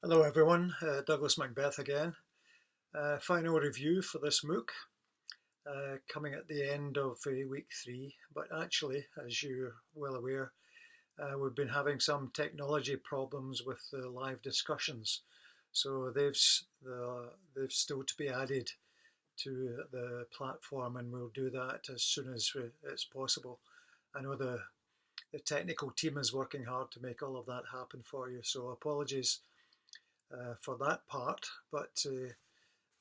Hello everyone, Douglas Macbeth again. Final review for this MOOC, coming at the end of week 3, but actually, as you're well aware, we've been having some technology problems with the live discussions, so they've still to be added to the platform, and we'll do that as soon as it's possible. I know the technical team is working hard to make all of that happen for you, so apologies for that part, but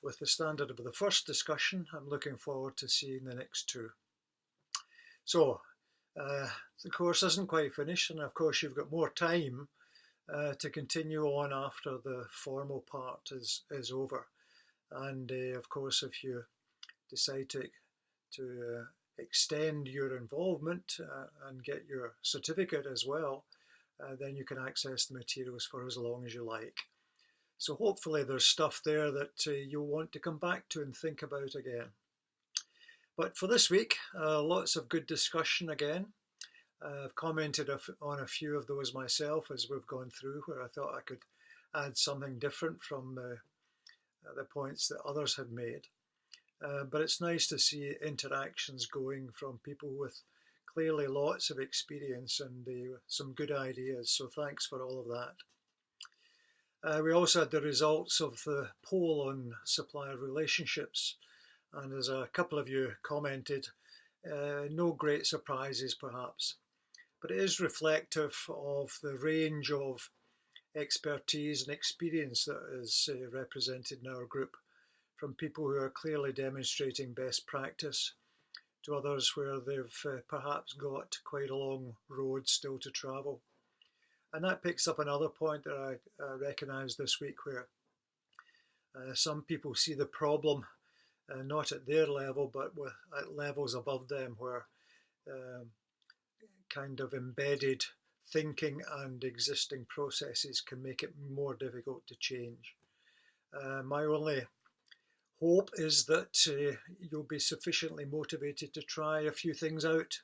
with the standard of the first discussion, I'm looking forward to seeing the next two. So, the course isn't quite finished, and of course you've got more time to continue on after the formal part is over. And of course, if you decide to extend your involvement and get your certificate as well, then you can access the materials for as long as you like. So hopefully there's stuff there that you'll want to come back to and think about again. But for this week, lots of good discussion again. I've commented on a few of those myself as we've gone through, where I thought I could add something different from the points that others had made. But it's nice to see interactions going from people with clearly lots of experience and some good ideas. So thanks for all of that. We also had the results of the poll on supplier relationships, and as a couple of you commented, no great surprises perhaps, but it is reflective of the range of expertise and experience that is represented in our group, from people who are clearly demonstrating best practice to others where they've perhaps got quite a long road still to travel. And that picks up another point that I recognise this week, where some people see the problem not at their level, but at levels above them, where kind of embedded thinking and existing processes can make it more difficult to change. My only hope is that you'll be sufficiently motivated to try a few things out.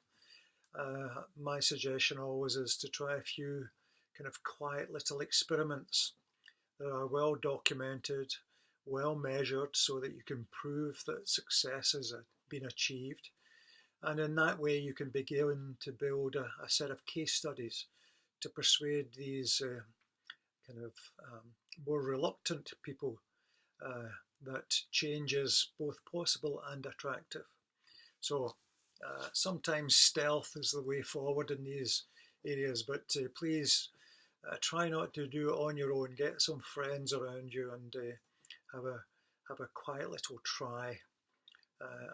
My suggestion always is to try a few kind of quiet little experiments that are well documented, well measured, so that you can prove that success has been achieved. And in that way, you can begin to build a set of case studies to persuade these kind of more reluctant people that change is both possible and attractive. So sometimes stealth is the way forward in these areas, but please try not to do it on your own. Get some friends around you and have a quiet little try,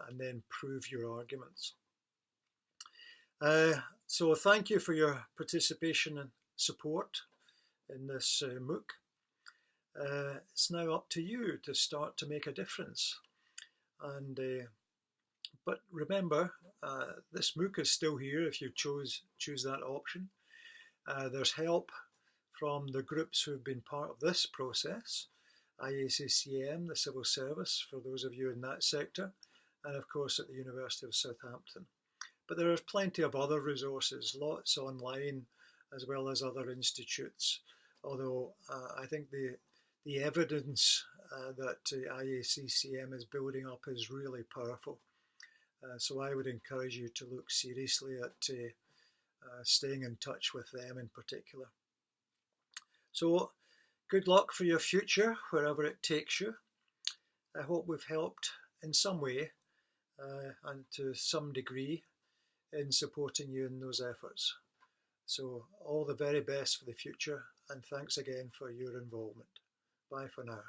and then prove your arguments. So thank you for your participation and support in this MOOC. It's now up to you to start to make a difference. And but remember, this MOOC is still here if you choose that option. There's help from the groups who've been part of this process, IACCM, the civil service, for those of you in that sector, and of course at the University of Southampton. But there are plenty of other resources, lots online, as well as other institutes, although I think the evidence that IACCM is building up is really powerful. So I would encourage you to look seriously at staying in touch with them in particular. So good luck for your future, wherever it takes you. I hope we've helped in some way and to some degree in supporting you in those efforts. So all the very best for the future, and thanks again for your involvement. Bye for now.